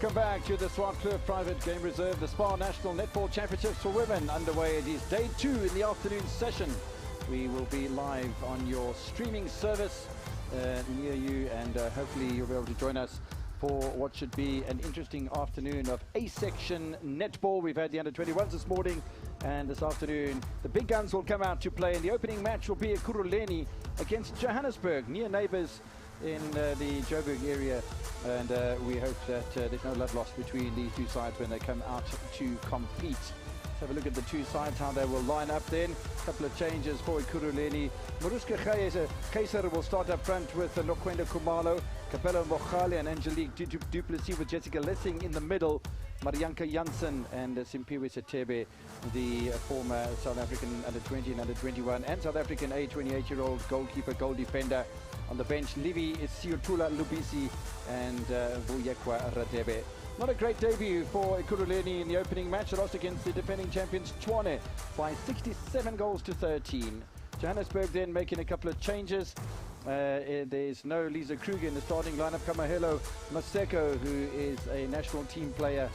Welcome back to the Swartkloof Private Game Reserve, the SPAR National Netball Championships for Women underway. It is day 2 in the afternoon session. We will be live on your streaming service near you, and hopefully you'll be able to join us for what should be an interesting afternoon of A-section netball. We've had the under-21s this morning, and this afternoon the big guns will come out to play, and the opening match will be Ekurhuleni against Johannesburg, near neighbours in the Joburg area, and we hope that there's no love lost between these two sides when they come out to compete. Let's have a look at the two sides, how they will line up then. A couple of changes for Ekurhuleni. Maruska Kaiser will start up front with Nokwenda Kumalo, Capello Mokhale and Angelique Duplessis, with Jessica Lessing in the middle, Marianka Janssen and Simpiwe Setebe, the former South African under-20 and under-21 and South African A28-year-old goalkeeper, goal defender. On the bench, Livi Siotula Lubisi and Vuyekwa Radebe. Not a great debut for Ekurhuleni in the opening match. They lost against the defending champions Tshwane by 67 goals to 13. Johannesburg then making a couple of changes. There's no Lisa Kruger in the starting lineup. Kamahelo Maseko, who is a national team player,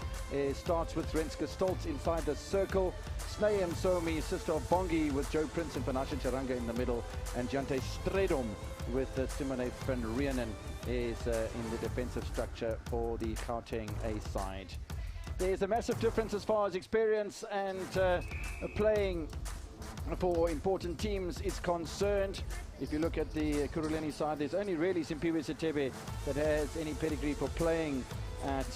starts with Renske Stoltz inside the circle. Snayam Somi, sister of Bongi, with Joe Prince and Panashe Charanga in the middle. And Jante Stredom with Simone van Rienen is in the defensive structure for the Gauteng A side. There's a massive difference as far as experience and playing for important teams is concerned. If you look at the Ekurhuleni side, there's only really Simpiwe Setebe that has any pedigree for playing at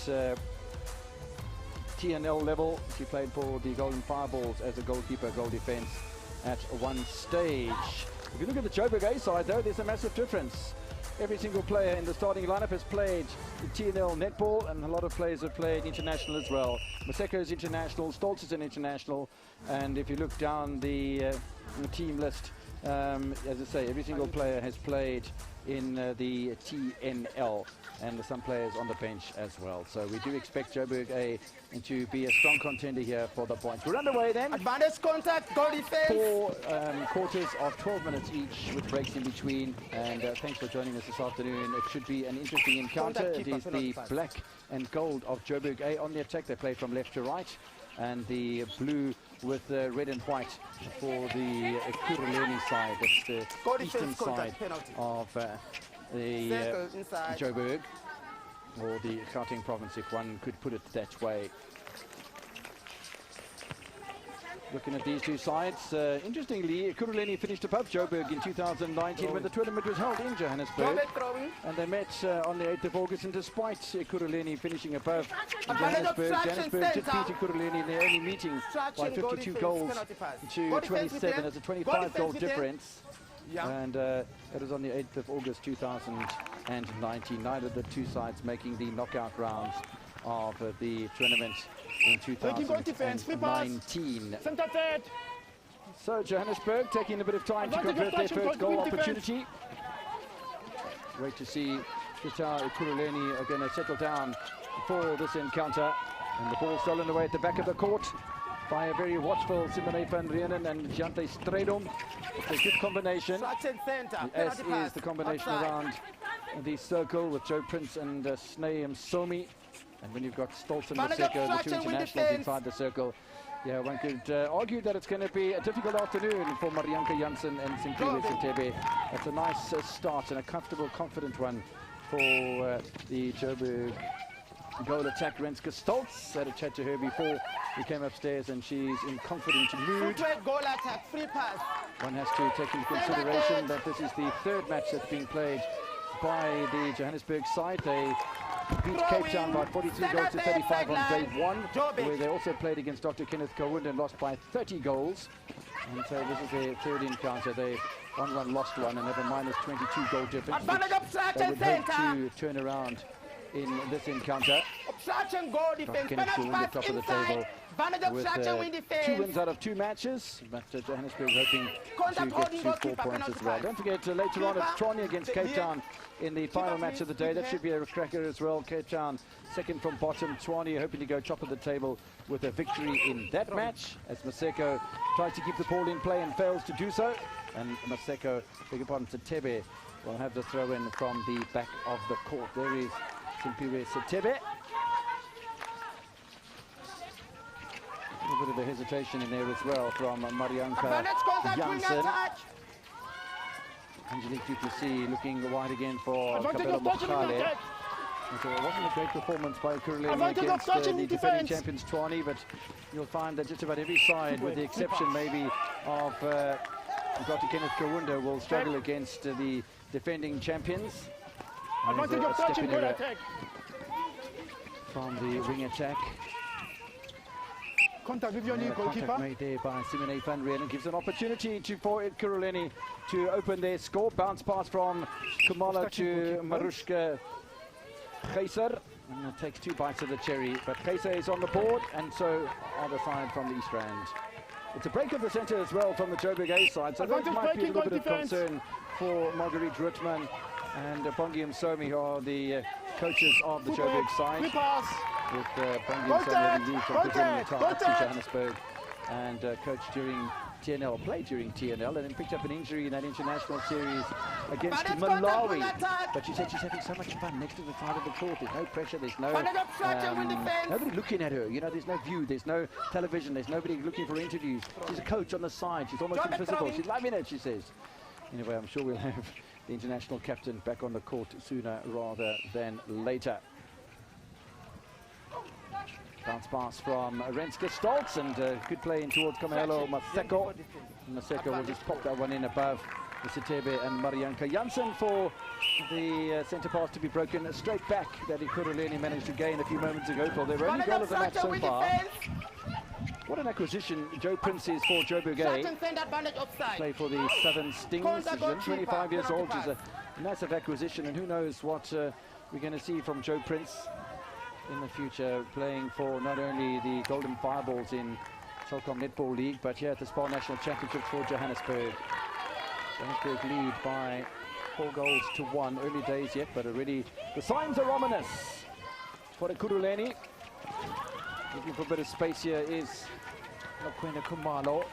TNL level. She played for the Golden Fireballs as a goalkeeper, goal defense at one stage. If you look at the Joburg A side though, there's a massive difference. Every single player in the starting lineup has played TNL netball, and a lot of players have played international as well. Maseko is international, Stoltz is an international, and if you look down the team list, as I say, every single player has played in the TNL, and some players on the bench as well. So we do expect Joburg A to be a strong contender here for the points. We're underway then. Advantage contact, goal defense. 4 quarters of 12 minutes each with breaks in between. And thanks for joining us this afternoon. It should be an interesting encounter. It is the black and gold of Joburg A on the attack. They play from left to right. And the blue with red and white for the Ekurhuleni side. That's the eastern side of the Joburg, or the Gauteng province, if one could put it that way. Looking at these two sides, interestingly, Ekurhuleni finished above Joburg in 2019 when the tournament was held in Johannesburg. And they met on the 8th of August, and despite Ekurhuleni finishing above Johannesburg, Johannesburg did beat Ekurhuleni in their only meeting by 52 goals to 27. That's a 25-goal difference. And that was on the 8th of August 2019. Neither of the two sides making the knockout rounds of the tournament in 2019. So Johannesburg taking a bit of time to convert their first goal opportunity. Wait to see just how Ekurhuleni are going to settle down for this encounter. And the ball stolen away at the back of the court by a very watchful Simone van Rienen and Jante Stredom. It's a good combination, as is the combination around the circle with Joe Prince and Snayam Somi. And when you've got Stoltz and Maseko, the two internationals inside the circle, yeah, one could argue that it's going to be a difficult afternoon for Marianka Janssen and Simpiwe Setebe. That's a nice start and a comfortable, confident one for the Joburg goal attack. Renske Stoltz, had a chat to her before we came upstairs, and she's in confident mood. Goal attack, free pass. One has to take into consideration that this is the third match that's being played by the Johannesburg side. They beat Cape Town by 43 goals to 35 on day 1, where they also played against Dr. Kenneth Kawunda and lost by 30 goals. And so this is their third encounter. They won one, lost one, and have a minus 22 goal difference, which they would hope to turn around in this encounter. Obstruction, goal defense, Kenneth Kawunda at the top of the table with 2 wins out of 2 matches, but Johannesburg hoping to get to 4 points as well. Don't forget, later on it's Tshwane against Cape Town in the final match of the day. That should be a cracker as well. Cape Town second from bottom. Tshwane hoping to go top of the table with a victory in that match, as Maseko tries to keep the ball in play and fails to do so. And Maseko, beg your pardon, Setebe will have the throw in from the back of the court. There is Simpiwe Setebe. bit of a hesitation in there as well from Marianka Advantage contact, winger Janssen. touch. Angelique Duplessis looking wide again for Advantage Kabelo of touch and winger Mokhale. touch. So it wasn't a great performance by Kuruleni Advantage of against touch in the defense. defending champions Tshwane, but you'll find that just about every side, with the exception maybe of Dr. Kenneth Kawunda, will struggle against the defending champions. Advantage of touch and good attack. From the wing attack. Contact with your new Contact goalkeeper. made there by Simone van Reenen gives an opportunity for Kuruleni to open their score. Bounce pass from Kumala to Marushka Kaiser. And it takes 2 bites of the cherry, but Kaiser is on the board, and so are the side from the East Rand. It's a break of the centre as well from the Joburg A side, so that might be a little bit of concern for Marguerite Rutman and Bongi Msomi, who are the coaches of the Joburg side. With Bongi Msomi having moved from to Johannesburg and coached during TNL, played during TNL, and then picked up an injury in that international series against Malawi. But she said she's having so much fun next to the side of the court. There's no pressure, there's no nobody looking at her. You know, there's no view, there's no television, there's nobody looking for interviews. She's a coach on the side. She's almost invisible. She's loving it, she says. Anyway, I'm sure we'll have the international captain back on the court sooner rather than later. Bounce pass from Renske Stoltz, and good play in towards Kamelo Maseko. Maseko will just pop that one in above Sitebe and Marianka Janssen for the centre pass to be broken straight back that Kuruleni managed to gain a few moments ago for their only goal of the match so far. What an acquisition Joe Prince is for Joburg A. Play for the Southern Stings. She's 25 years old. She's a massive acquisition, and who knows what we're going to see from Joe Prince in the future, playing for not only the Golden Fireballs in Telkom Netball League, but here at the SPAR National Championships for Johannesburg. Johannesburg lead by 4 goals to 1. Early days yet, but already the signs are ominous for Kuruleni. Looking for a bit of space here is Nokwena Kumalo.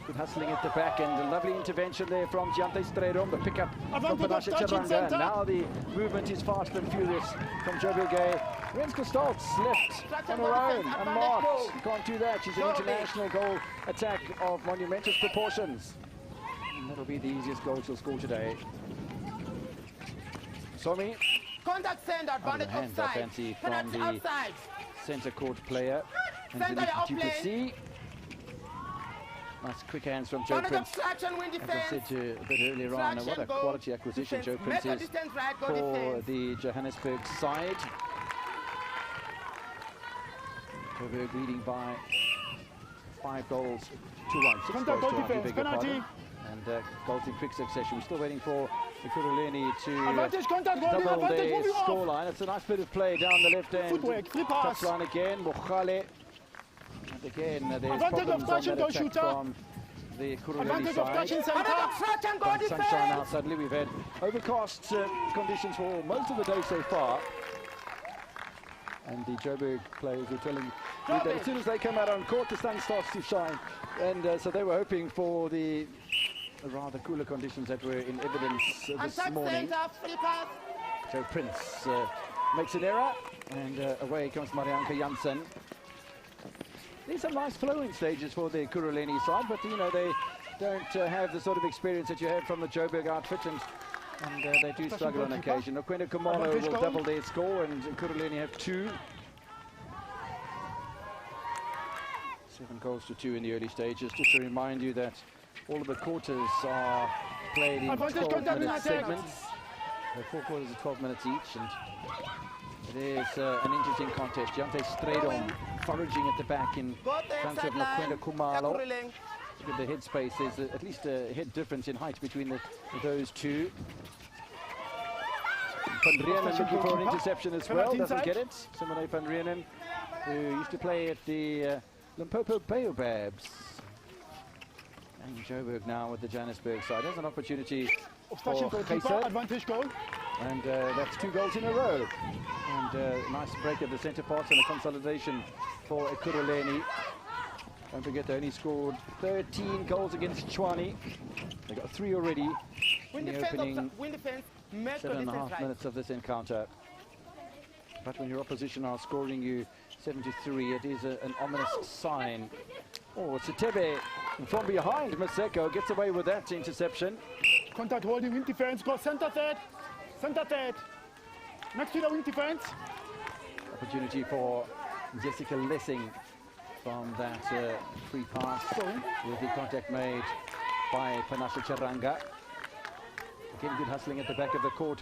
Good hustling at the back, and a lovely intervention there from Jante Stredom. The pickup from Panashe Charanga. Now the movement is fast and furious from Joburg A. Renske Stoltz left on her own, unmarked. You can't do that. She's an international goal attack of monumentous proportions. And that'll be the easiest goal she'll score today. Somi. Contact send, advantage offside. Fancy from the centre court player. Center Duplessis. Nice quick hands from Joe Prince. As I said a bit earlier on, what a quality acquisition Joe Prince is for the Johannesburg side. Joburg leading by 5 goals to 1. 6 goals to 1, beg your pardon. And goals in quick succession. We're still waiting for the Kuruleni to double their scoreline. It's a nice bit of play down the left end. Touchline again, Mokhale. And again, there's problems on that attack from the Kuruleni side. Sunshine out suddenly. We've had overcast conditions for most of the day so far. And the Joburg players were telling me that as soon as they come out on court, the sun starts to shine. And so they were hoping for the rather cooler conditions that were in evidence this morning. Joe Prince makes an error, and away comes Marianka Janssen. There's some nice flowing stages for the Kuruleni side, but you know, they don't have the sort of experience that you have from the Joburg outfit, and they do struggle on occasion. Nokwena Kumalo will double their score, and Kuruleni have 2. 7 goals to 2 in the early stages. Just to remind you that all of the quarters are played in 12-minute segments. They're 4 quarters of 12 minutes each, and it is an interesting contest. Jante Stredom foraging at the back in front of Nokwena Kumalo. Look at the headspace. There's at least a head difference in height between those two. Van Reenen looking for an interception as well. Doesn't get it. Simone van Reenen, who used to play at the Limpopo Baobabs. And Joburg now with the Johannesburg side. There's an opportunity for Kaiser. Advantage goal. And that's 2 goals in a row. And nice break at the centre pass and a consolidation for Kuruleni. Don't forget they only scored 13 goals against Tshwane. They got 3 already in the opening 7.5 minutes of this encounter. But when your opposition are scoring you 7-3. It is an ominous sign. Oh, Sitebe from behind. Maseko gets away with that interception. Contact holding, wing defense, go center third. Center third. Next to the wing defense. Opportunity for Jessica Lessing from that free pass with the contact made by Panasha Charanga. Again, good hustling at the back of the court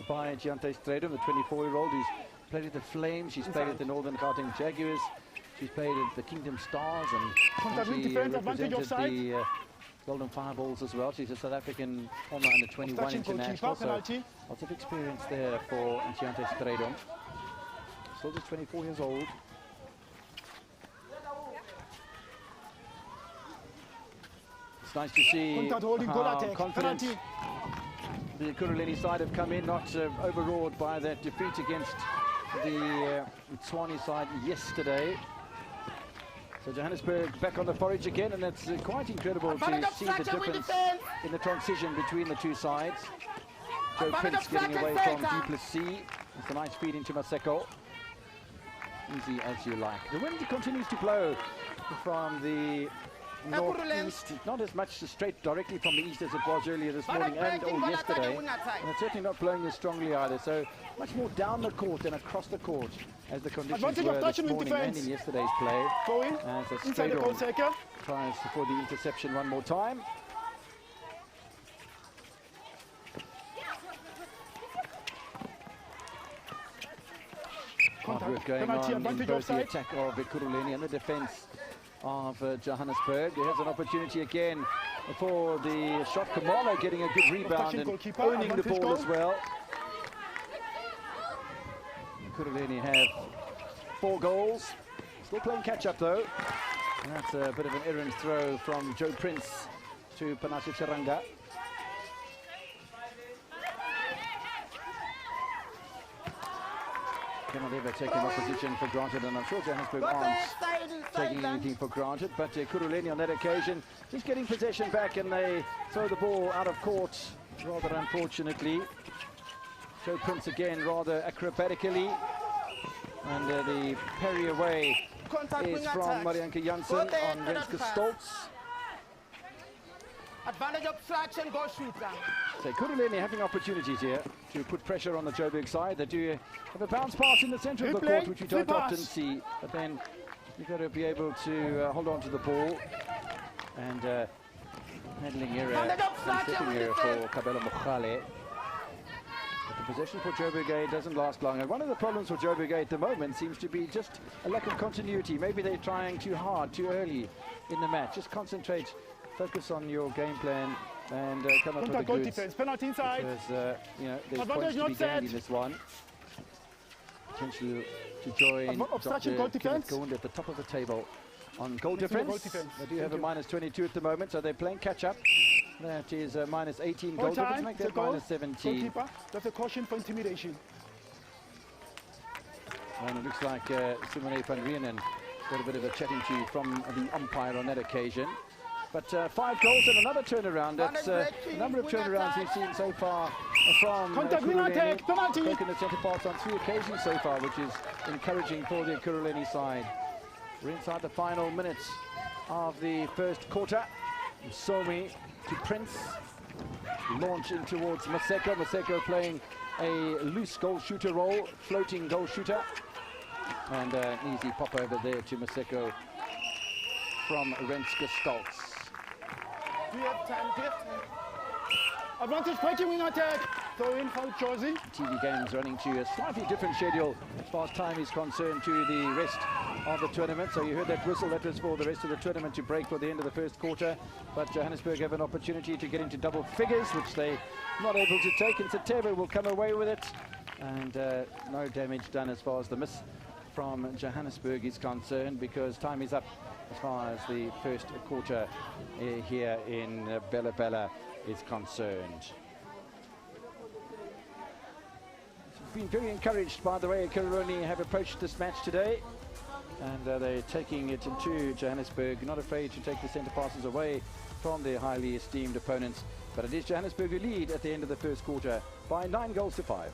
by Giante Stradum, the 24-year-old who's played at the Flames, she's played at the Northern Gauteng Jaguars, she's played at the Kingdom Stars, and she represented the Golden Fireballs as well. She's a South African former under-21 international, so lots of experience there for Giante Stradum. Still just 24 years old. It's nice to see how confident the Kuruleni side have come in, not overawed by that defeat against the Tswane side yesterday. So Johannesburg back on the forage again, and it's quite incredible to see the difference in the transition between the two sides. Joe Prince getting away from Du Plessis. It's a nice feed into Maseko. Easy as you like. The wind continues to blow from the northeast, not as much straight directly from the east as it was earlier this morning and yesterday, and it's certainly not blowing as strongly either, so much more down the court than across the court as the conditions were this morning and in yesterday's play. As Stradum tries for the interception one more time. Hard work going on in both the attack of Kuruleni and the defense of Johannesburg. Here's an opportunity again for the shot. Kamala getting a good rebound and owning the ball as well. Kuruleni have 4 goals. Still playing catch-up though. And that's a bit of an errant throw from Joe Prince to Panasha Charanga. Cannot ever take an opposition for granted, and I'm sure Johannesburg aren't taking anything for granted, but Kuruleni on that occasion just getting possession back, and they throw the ball out of court rather unfortunately. Joe Prince again rather acrobatically, and the parry away is from Marianne Janssen on Renske Stoltz. Advantage obstruction, go shooter. So Kuruleni having opportunities here to put pressure on the Joburg side. They do have a bounce pass in the centre of the court, which you don't often see, but then you've got to be able to hold on to the ball, and handling error and stepping error for Kabelo Mokhale. But the possession for Joburg doesn't last long, and one of the problems for Joburg at the moment seems to be just a lack of continuity. Maybe they're trying too hard, too early in the match. Just concentrate, focus on your game plan, and come up with a good defense. Penalty inside. Because, you know, there's points to be gained in this one. Potential to join Dr. Kenneth Gould at the top of the table on goal difference. They do have a -22 at the moment, so they're playing catch-up. That is -18 goal difference, make that -17. That's a caution for intimidation. And it looks like Simone van Rienen got a bit of a chatting to from the umpire on that occasion. But 5 goals and another turnaround. That's a number of turnarounds we've seen so far from Kuruleni. Taken the centre pass on 3 occasions so far, which is encouraging for the Kuruleni side. We're inside the final minutes of the first quarter. Somi to Prince. Launch in towards Maseko. Maseko playing a loose goal shooter role, floating goal shooter. And an easy pop over there to Maseko from Renske Stoltz. Do you have time? Advantage breaking wing attack. Throw in for Josie. TV games running to a slightly different schedule as far as time is concerned to the rest of the tournament. So you heard that whistle. That was for the rest of the tournament to break for the end of the first quarter. But Johannesburg have an opportunity to get into double figures, which they're not able to take. And Satebe will come away with it. And no damage done as far as the miss from Johannesburg is concerned, because time is up as far as the first quarter here in Bella Bella is concerned. Been very encouraged by the way Kuruleni have approached this match today, and they're taking it into Johannesburg, not afraid to take the centre passes away from their highly esteemed opponents. But it is Johannesburg who lead at the end of the first quarter by 9 goals to 5.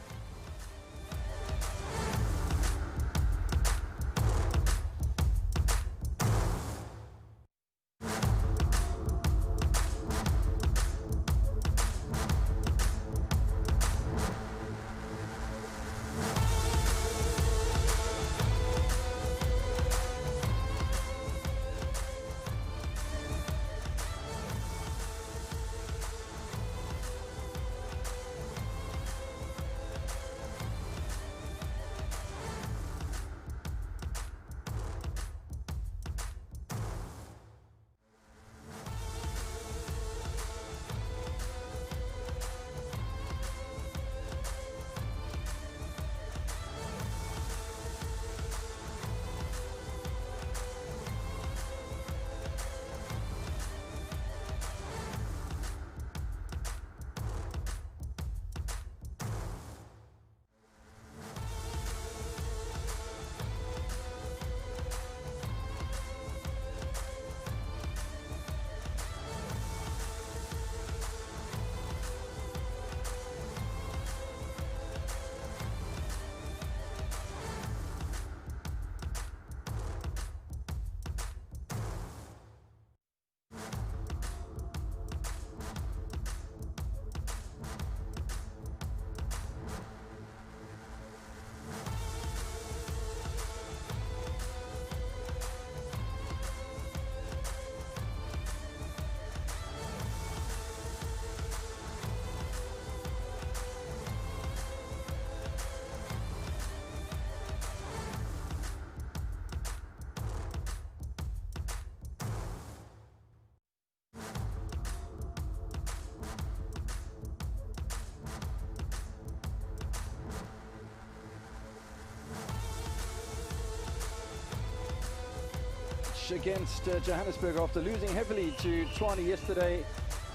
rematch against Johannesburg after losing heavily to Tshwane yesterday.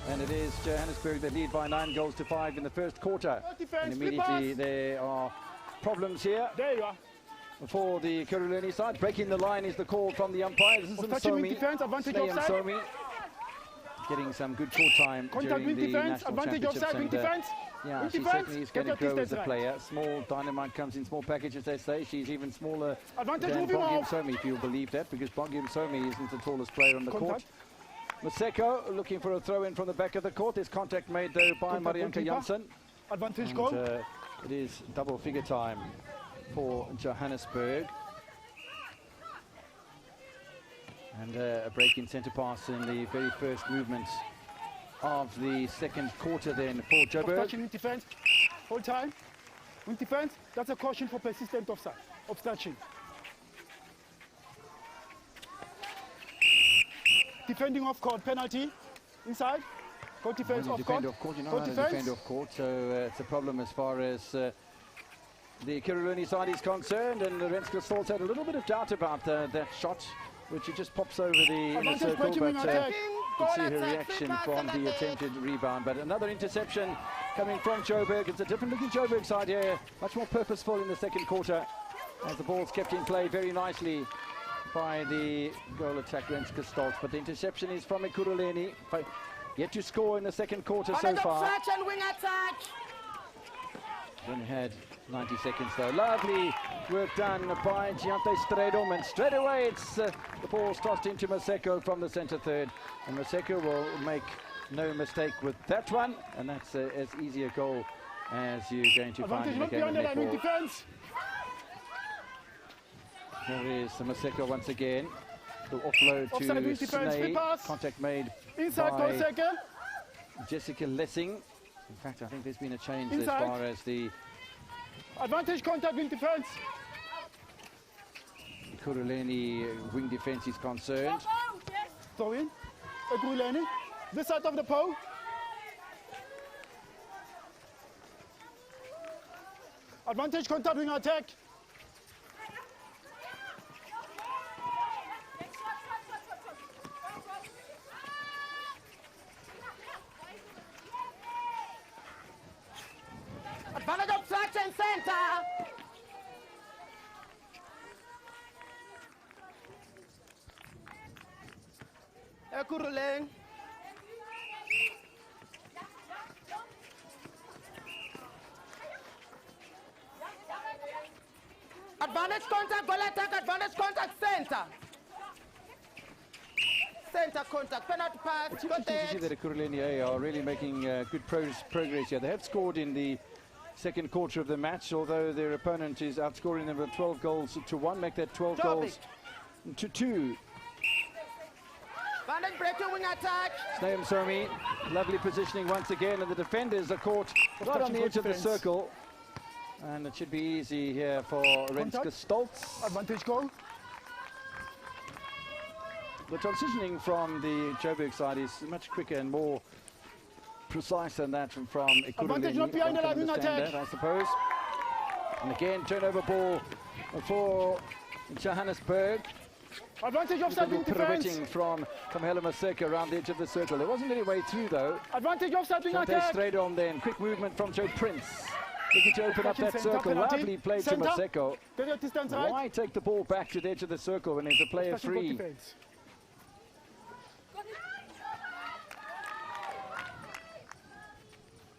And it is Johannesburg that lead by 9-5 in the first quarter. And immediately there are problems here. There you are. For the Kuruleni side. Breaking the line is the call from the umpire. This is Msomi. Defense, advantage offside. Msomi getting some good court time Contact during the defense, national advantage championships. offside, And, defense. yeah, she certainly is going to grow as a player. Small dynamite comes in small packages, they say. She's even smaller advantage than Bongi Msomi, if you'll believe that, because Bongi Msomi isn't the tallest player on the court. Maseko looking for a throw-in from the back of the court. There's contact made, though, by Marianka Janssen. Advantage goal. It is double-figure time for Johannesburg. And a break in centre pass in the very first movement of the second quarter then for Joburg. Obstruction in defence, whole time. In defence, that's a caution for persistent offside. Obstruction. Defending off court, penalty. Inside. Go defence off court. You know how to defend off court, so it's a problem as far as the Kuruleni side is concerned. And Renske Stolz had a little bit of doubt about that shot, which he just pops over the inner circle, but you can see her reaction from the attempted rebound. But another interception coming from Joburg. It's a different looking Joburg side here, much more purposeful in the second quarter, as the ball's kept in play very nicely by the goal attack Renske Stolz. But the interception is from Kuruleni, yet to score in the second quarter so far. Only had 90 seconds though. Lovely work done by Giante Stredom, and straight away it's the ball tossed into Maseko from the centre third, and Maseko will make no mistake with that one, and that's as easy a goal as you're going to find in the game of netball. There is Maseko once again. The offload to Snay. Contact made by Jessica Lessing. In fact, I think there's been a change as far as the advantage contact in defence. Kuruleni wing defence is concerned. Throw in. Kuruleni. This side of the pole. Advantage contact wing attack. Advantage obstruction center. Kuruleng. Advantage contact, goal attack, advantage contact center. Center contact, penalty pass. It's interesting to see that Kuruleni are really making good progress here. They have scored in the second quarter of the match, although their opponent is outscoring them with 12 goals to 1, make that 12 goals to 2. Wing attack. Snay Msomi, lovely positioning once again, and the defenders are caught right on the edge of the circle. And it should be easy here for Renske Stolz. Advantage goal. The transitioning from the Joburg side is much quicker and more precise than that from advantage not behind the line attack, I suppose. And again, turnover ball for Johannesburg. Advantage offside in defence. From Hela Maseko around the edge of the circle. There wasn't any way through though. Advantage offside in attack. Straight on then. Quick movement from Joe Prince. Looking to open up that circle. Lovely play to Maseko. Why take the ball back to the edge of the circle when there's a player free?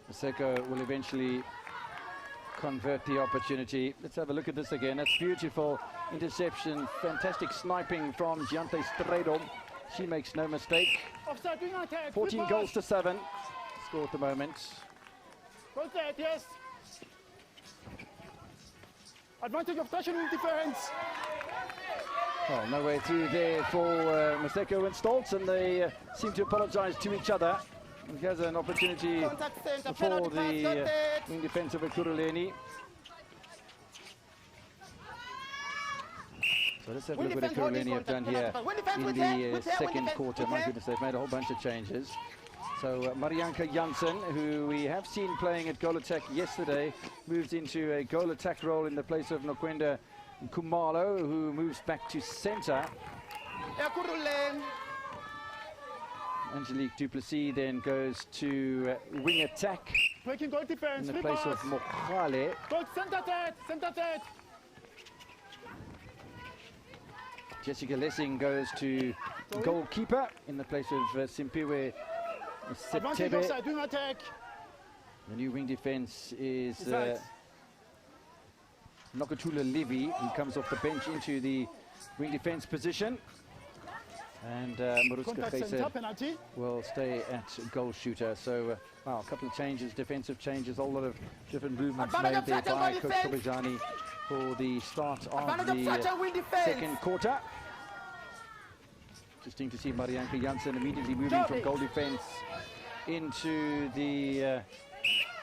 Maseko will eventually convert the opportunity. Let's have a look at this again. That's beautiful interception, fantastic sniping from Giante Stredom. She makes no mistake. 14 goals to 7. Score at the moment. Yes. Advantage of touching in defence. Well, no way through there for Maseko and Stolz, and they seem to apologise to each other. Here's an opportunity for the wing defence of Kuruleni. So let's have a look at what Kuruleni have done here in the second quarter. My goodness, they've made a whole bunch of changes. So Marianka Janssen, who we have seen playing at goal attack yesterday, moves into a goal attack role in the place of Nokwenda Kumalo, who moves back to centre. Ekurhuleni. Angelique Duplessis then goes to wing attack Breaking goal defense. in the Free place of pass. Mokhale. Go center third. Center third. Jessica Lessing goes to goalkeeper in the place of Advantage Simpiwe Setebe. offside. Wing attack. The new wing defense is Besides. Nokutula Levy, who comes off the bench into the wing defense position. And Maruska Contact center. Kaiser Penalty. will stay at goal shooter. So, wow, a couple of changes, defensive changes, a whole lot of different movements made there by Coach Kobejani for the start of the second quarter. Interesting to see Marianne Janssen immediately moving from goal defense into the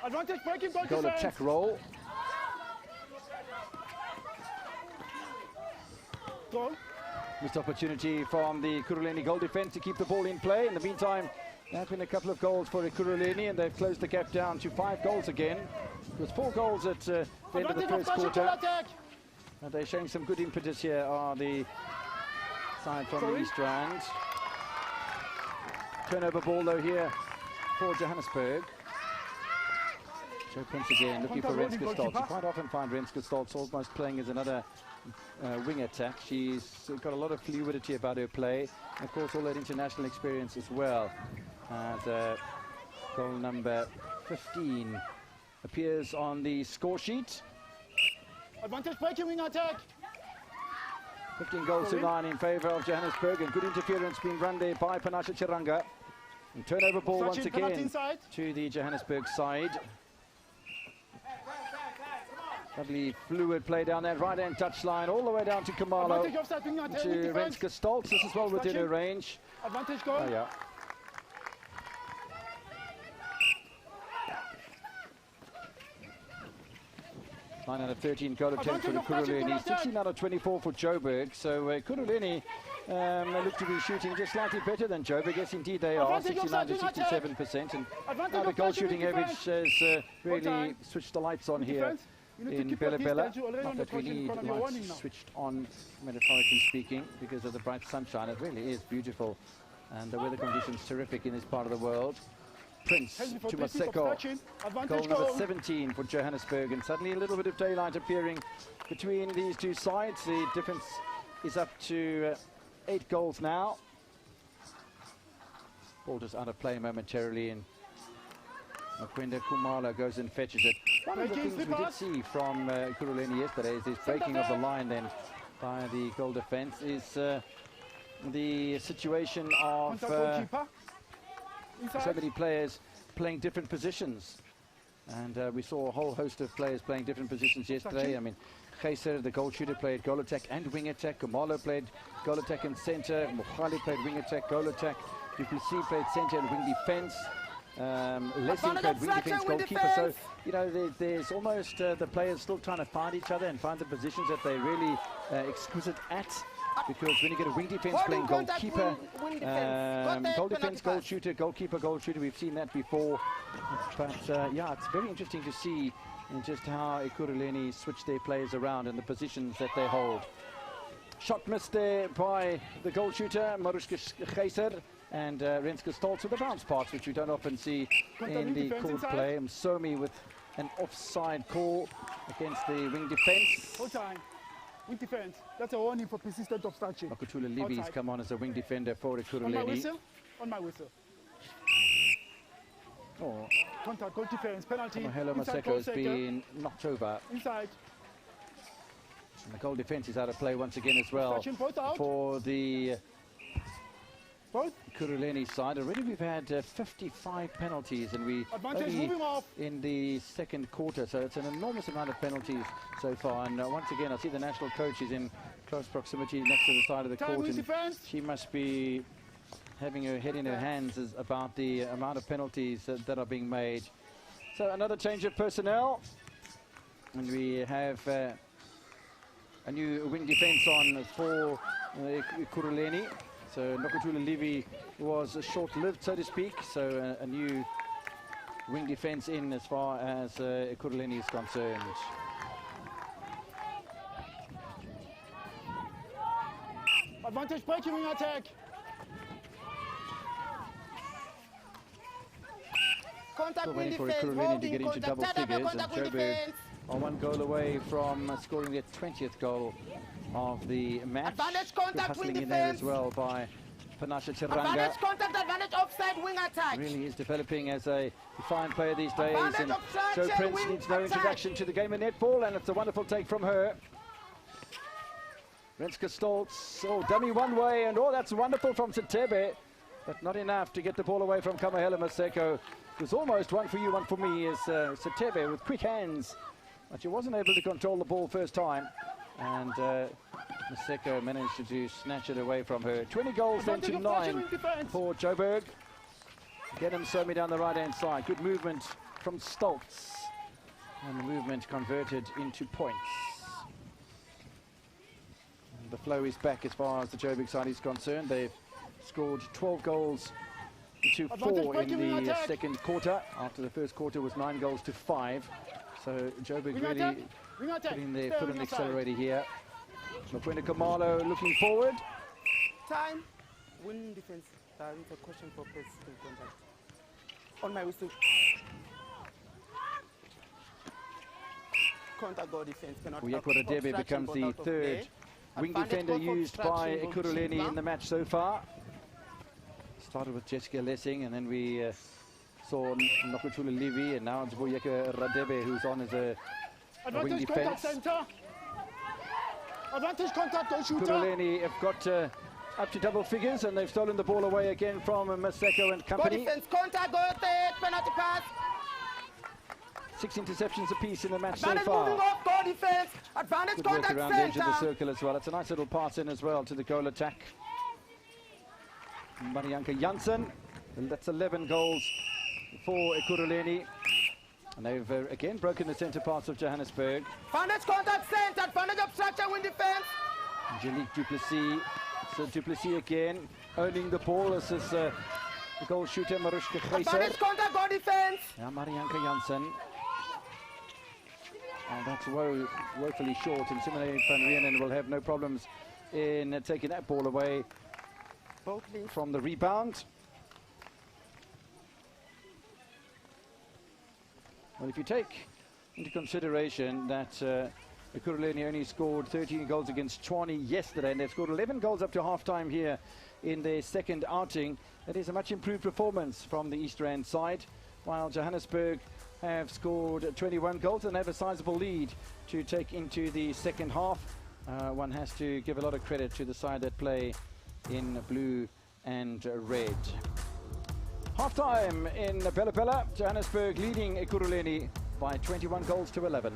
Advantage breaking goal goal defense. attack role. Goal. Missed opportunity from the Kuruleni goal defense to keep the ball in play. In the meantime, there have been a couple of goals for Kuruleni, and they've closed the gap down to 5 goals again. It was 4 goals at the end of the first quarter. And they're showing some good impetus here on the side from the East Rand. Turnover ball though here for Johannesburg. Joe Prince again looking for Renske Stoltz. You quite often find Renske Stoltz almost playing as another wing attack. She's got a lot of fluidity about her play. And of course all that international experience as well. As goal number 15 appears on the score sheet. Advantage breaking wing attack. 15 goals to 9 in favour of Johannesburg, and good interference being run there by Panasha Chiranga. And turnover ball once again to the Johannesburg side. Lovely fluid play down that right-hand touchline, all the way down to Kamalo, to Renske Stoltz. This is well within her range. Advantage goal. Oh, yeah. Nine out of 13 goal attempts for the Kuruleni, 16 out of 24 for Joburg. So Kuruleni look to be shooting just slightly better than Joburg. Yes, indeed they are, 69 to 67%. And now the goal shooting average has really switched the lights on here in Bella Bella. Not that we need lights switched on, metaphorically speaking, because of the bright sunshine. It really is beautiful, and the weather conditions terrific in this part of the world. Prince to Maseko, goal number 17 for Johannesburg, and suddenly a little bit of daylight appearing between these two sides. The difference is up to 8 goals now. Ball just out of play momentarily, and Makwenda Kumalo goes and fetches it. One of the things we did see from Kuruleni yesterday is this breaking of the line then by the goal defense, is the situation of so many players playing different positions. And we saw a whole host of players playing different positions yesterday. I mean, Geyser, the goal shooter, played goal attack and wing attack. Kumalo played goal attack and centre. Mokhale played wing attack, goal attack. Duplessis played centre and wing defence. Lessing played wing defence, goalkeeper. So, you know, there's almost the players still trying to find each other and find the positions that they're really exquisite at. Because when you get a wing defence playing goalkeeper, goal defence, goal shooter, goalkeeper, goal shooter, we've seen that before. But yeah, it's very interesting to see in just how Ekurhuleni switch their players around and the positions that they hold. Shot missed there by the goal shooter, Maruska Geyser, and Renske Stoltz with the bounce pass, which we don't often see in the court play. Msomi with an offside call against the wing defence. Full time. Wing defense. That's a warning for persistent obstruction. Nokutula Levy's come on as a wing defender for Ekurhuleni. On my whistle. On my whistle. Oh. Contact, goal defense, penalty. Mahelo Maseko has been knocked over. Inside. And the goal defense is out of play once again as well for the Kuruleni side. Already we've had 55 penalties, and we only in the second quarter, so it's an enormous amount of penalties so far. And once again, I see the national coach is in close proximity next to the side of the court, and she must be having her head in her hands about the amount of penalties that are being made. So another change of personnel, and we have a new wing defence on for Kuruleni. So Nokutula Levy was short-lived, so to speak. So a new wing defence in as far as Ekurhuleni is concerned. Advantage breaking wing attack. Contact Still with waiting for defense. Ekurhuleni to Holding get into double contact. figures, and Contact with Joburg defense. are 1 goal away from scoring their 20th goal of the match. Advantage Good contact hustling with in there defense. as well by Panasha Chiranga. Advantage contact, advantage offside wing attack. Really is developing as a defined player these days, Advantage and obstruction, Jo Prince wing needs no attack. introduction to the game of netball, and it's a wonderful take from her. Renske Stoltz, oh, dummy one way, and oh, that's wonderful from Sitebe, but not enough to get the ball away from Kamahela Maseko. It was almost one for you, one for me, as Sitebe with quick hands, but she wasn't able to control the ball first time, and Maseko managed to snatch it away from her. 20 goals then to 9 for Joburg. Get him Somi down the right-hand side. Good movement from Stoltz, and the movement converted into points. The flow is back as far as the Joburg side is concerned. They've scored 12 goals to 4 in the second quarter. After the first quarter was 9 goals to 5. So Joburg really putting their foot on the accelerator here. Mokwena Kamalo looking forward. Time. Win defense. There is a question for press contact. On my whistle. Contact goal defense cannot. Uyekwa Radebe becomes the third wing defender used by Ekurhuleni in the match so far. Started with Jessica Lessing, and then we saw Nokuthula Levy, and now it's Uyekwa Radebe who's on as a wing defense. Advantage contact, goal shooter. Ekurhuleni have got up to double figures, and they've stolen the ball away again from Maseko and company. Goal defense, contact, goal third, penalty pass. 6 interceptions apiece in the match Advantage so far. moving off, goal defense. Advantage Good work contact around the edge of the center. circle as well. It's a nice little pass in as well to the goal attack. Marianka Janssen, and that's 11 goals for Ekurhuleni. And they've again broken the centre parts of Johannesburg. Advantage contact center. Advantage obstruction, win defense. Angelique Duplessis. So Duplessis again owning the ball. This is the goal shooter Marushka Advantage Greiser. contact, goal defense. Now Marianka Janssen. And that's woefully short, and similarly Van Rienen will have no problems in taking that ball away from the rebound. Well, if you take into consideration that Ekurhuleni only scored 13 goals against Tshwane yesterday, and they've scored 11 goals up to half-time here in their second outing, that is a much improved performance from the East Rand side, while Johannesburg have scored 21 goals and have a sizable lead to take into the second half. One has to give a lot of credit to the side that play in blue and red. Half-time in Bella Bella, Johannesburg leading Ekurhuleni by 21 goals to 11.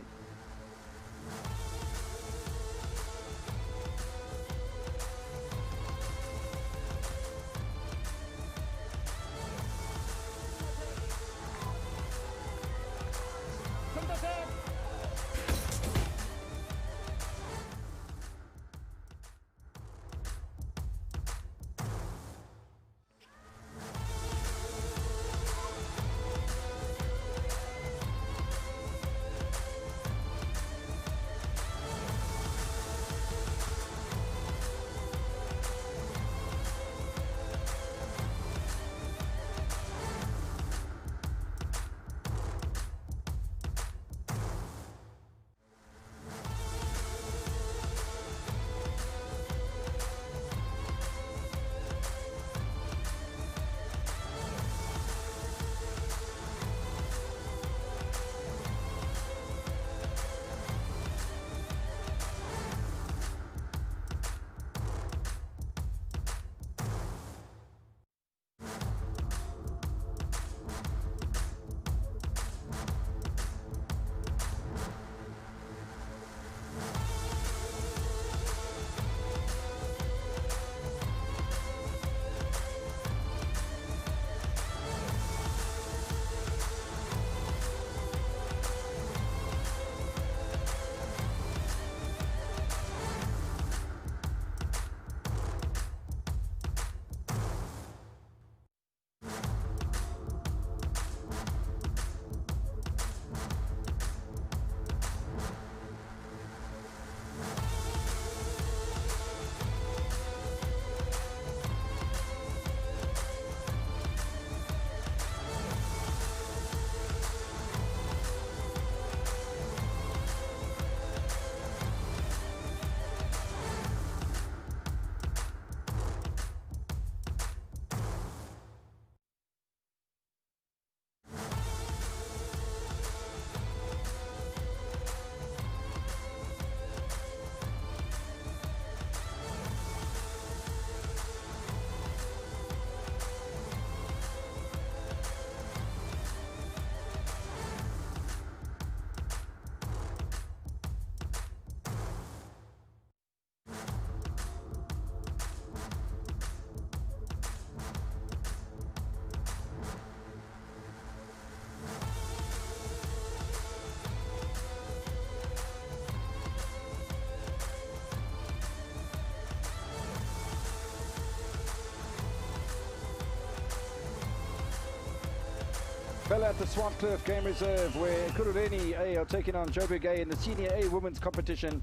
Capella at the Swartcliffe Game Reserve, where Kuruleni A are taking on Joburg A in the Senior A Women's Competition.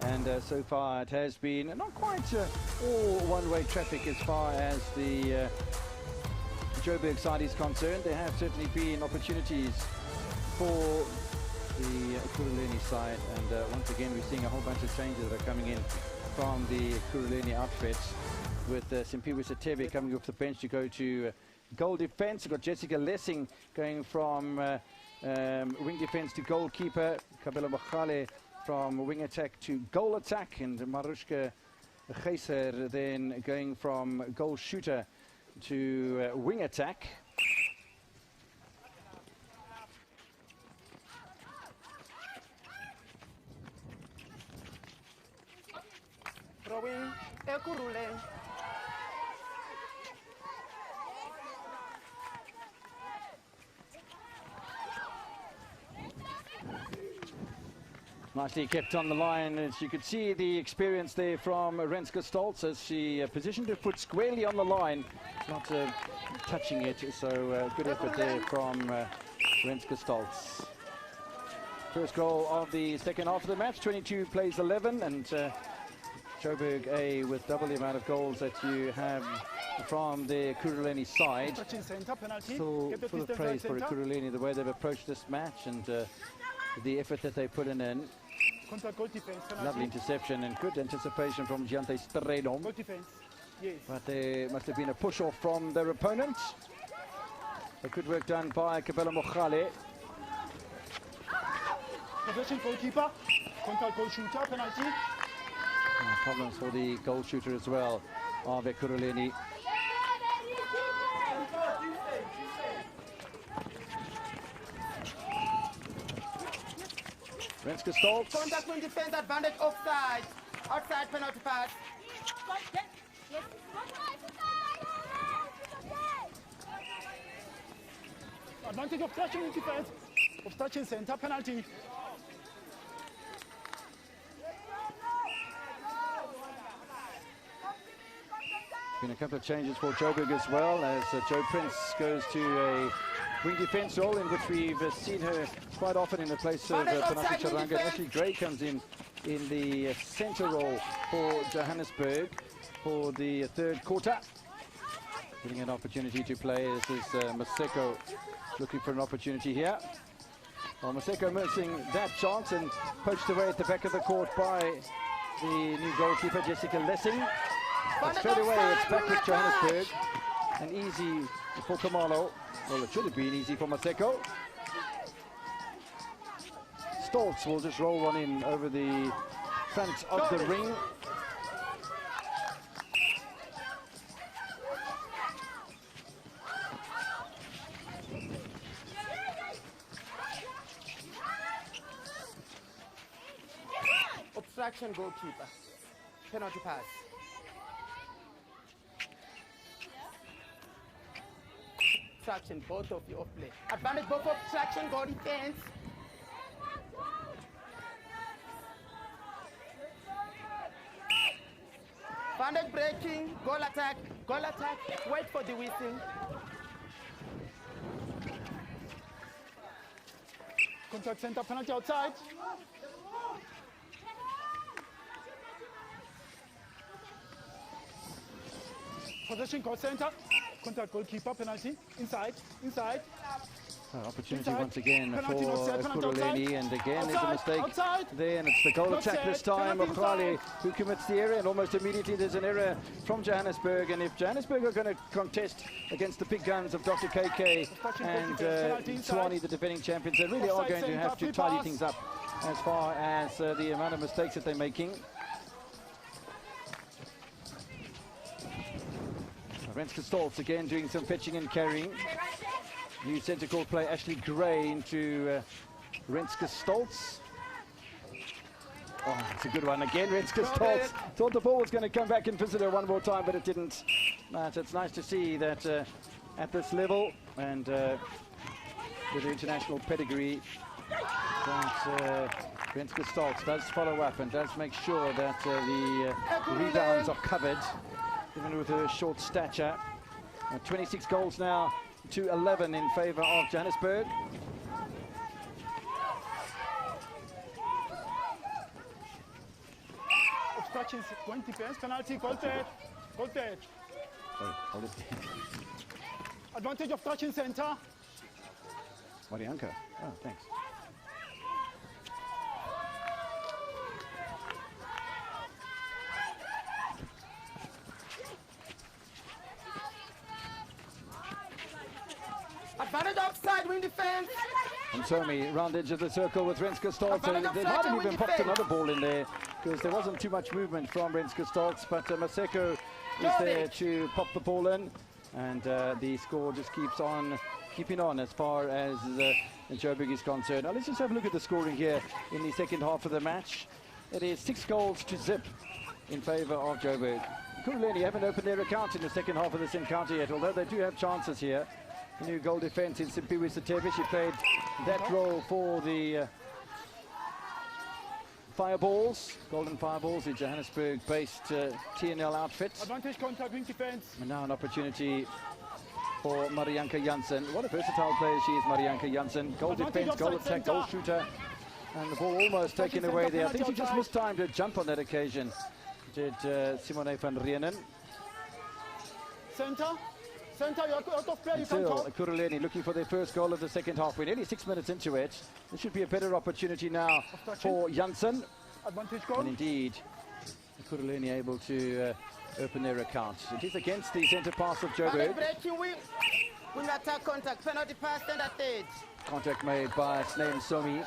And so far it has been not quite all one-way traffic as far as the Joburg side is concerned. There have certainly been opportunities for the Kuruleni side, and once again we're seeing a whole bunch of changes that are coming in from the Kuruleni outfits, with Simpiwe Satebe coming off the bench to go to goal defense. We've got Jessica Lessing going from wing defense to goalkeeper, Kabela Mokhale from wing attack to goal attack, and Marushka Geiser then going from goal shooter to wing attack. Throwing Ekurule. Nicely kept on the line, as you could see the experience there from Renske Stoltz as she positioned her foot squarely on the line, not touching it, so good effort there from Renske Stoltz. First goal of the second half of the match, 22 plays 11, and Joburg A with double the amount of goals that you have from the Kuruleni side. So full of praise for Kuruleni, the way they've approached this match and the effort that they put in. Lovely interception and good anticipation from Giante Stredom. Yes. But there must have been a push-off from their opponent. A good work done by Kabela Mokhale. Possession goalkeeper, contact goal shooter, penalty. Problems for the goal shooter as well of Kuruleni. Renske Stoltz. Contact wing defense, advantage offside. Outside penalty pass. Advantage of touching in defense, of touching center, penalty. Been a couple of changes for Joburg as well, as Jo Prince goes to a wing defence role in which we've seen her quite often in the place of Panati Charanga. Ashley Gray comes in the centre role for Johannesburg for the third quarter. Getting an opportunity to play. This is Maseko looking for an opportunity here. Well, Maseko missing that chance and poached away at the back of the court by the new goalkeeper, Jessica Lessing. But straight away, it's back with Johannesburg. And easy for Kamalo. Well, it should have been easy for Maseko. Stoltz will just roll one in over the front of the ring. Obstruction goalkeeper. Penalty pass. Obstruction, both of you off play. Advantage both obstruction, goal defense. Advantage breaking, goal attack, wait for the whistle. Contact center, penalty outside. Possession goal center, contact goalkeeper, penalty, inside. Opportunity Inside. once again Penalty for not set, penalty Kuruleni, outside. and again there's a Outside, mistake outside. there, and it's the goal Not attack set, this time. penalty Mokhale inside. who commits the error, and almost immediately there's an error from Johannesburg, and if Johannesburg are going to contest against the big guns of Dr. KK and Tshwane, the defending champions, they really are going to have to tidy things up as far as the amount of mistakes that they're making. Renske Stoltz again doing some fetching and carrying. New centre court play, Ashley Gray into Renske Stoltz. Oh, it's a good one again, Renske Stoltz. Thought the ball was going to come back and visit her one more time, but it didn't. But it's nice to see that at this level and with the international pedigree, that Renske Stoltz does follow up and does make sure that the rebounds are covered, even with her short stature. 26 goals now to 11 in favor of Johannesburg. Obstructions, point defense, penalty, goal edge. Goal edge. Sorry, hold it. Advantage obstruction center. Marianka. Oh, thanks. Advantage offside, wing defense. And Somi, round edge of the circle with Renske Stoltz. They might have even popped another ball in there because there wasn't too much movement from Renske Stoltz, but Maseko is there to pop the ball in, and the score just keeps on keeping on as far as Joburg is concerned. Now let's just have a look at the scoring here in the second half of the match. It is 6 goals to zip in favor of Joburg. Kuruleni haven't opened their account in the second half of this encounter yet, although they do have chances here. New goal defense in Simpiwe Satebe. She played that role for the Fireballs, Golden Fireballs, the Johannesburg-based TNL outfit. Advantage contact, wing defense. And now an opportunity for Marianka Janssen. What a versatile player she is, Marianka Janssen. Goal defense, goal attack, goal shooter. And the ball almost taken away there. I think she just mistimed her jump on that occasion. Did Simone van Rienen. Center. Center, you're out of play. Still, Kuruleni looking for their first goal of the second half. We're nearly 6 minutes into it. There should be a better opportunity now for Janssen. Advantage goal. And indeed, Kuruleni able to open their account. It is against the centre pass of Joburg. Breaking wing attack contact, penalty pass, standard edge. Contact made by Snaim Somi.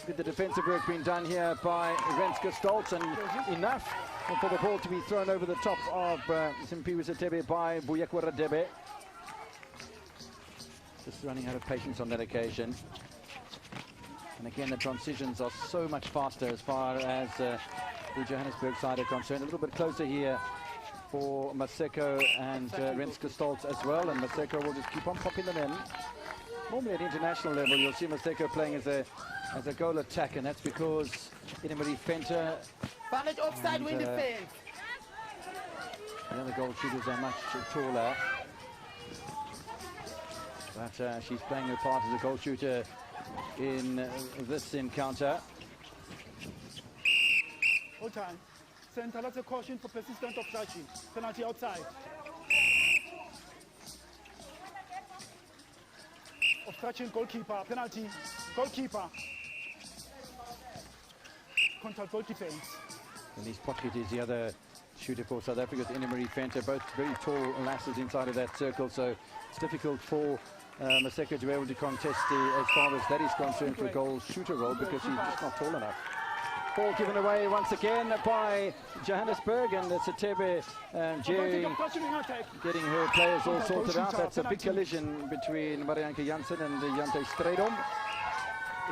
With the defensive work being done here by Renske Stoltz, and enough for the ball to be thrown over the top of Simpiwe Satebe by Buyekwa Radebe. Just running out of patience on that occasion. And again, the transitions are so much faster as far as the Johannesburg side are concerned. A little bit closer here for Maseko and Renske Stoltz as well, and Maseko will just keep on popping them in. Normally at international level, you'll see Maseko playing as a goal attack, and that's because Inamari Fenter Advantage offside, wing defense. The other goal shooters are much taller. But she's playing her part as a goal shooter in this encounter. Hold time. Center, that's a caution for persistent obstruction. Penalty outside. Obstruction, goalkeeper. Penalty, goalkeeper. Contact, goal defense. Elise Pocket is the other shooter for South Africa's Inamari Fenter, both very tall lasses inside of that circle, so it's difficult for Maseko to be able to contest as far as that is concerned for a goal shooter role because she's just not tall enough. Ball given away once again by Johannesburg, and Satebe Jerry getting her players all sorted out. That's a big collision between Marianka Janssen and Jante Stradom.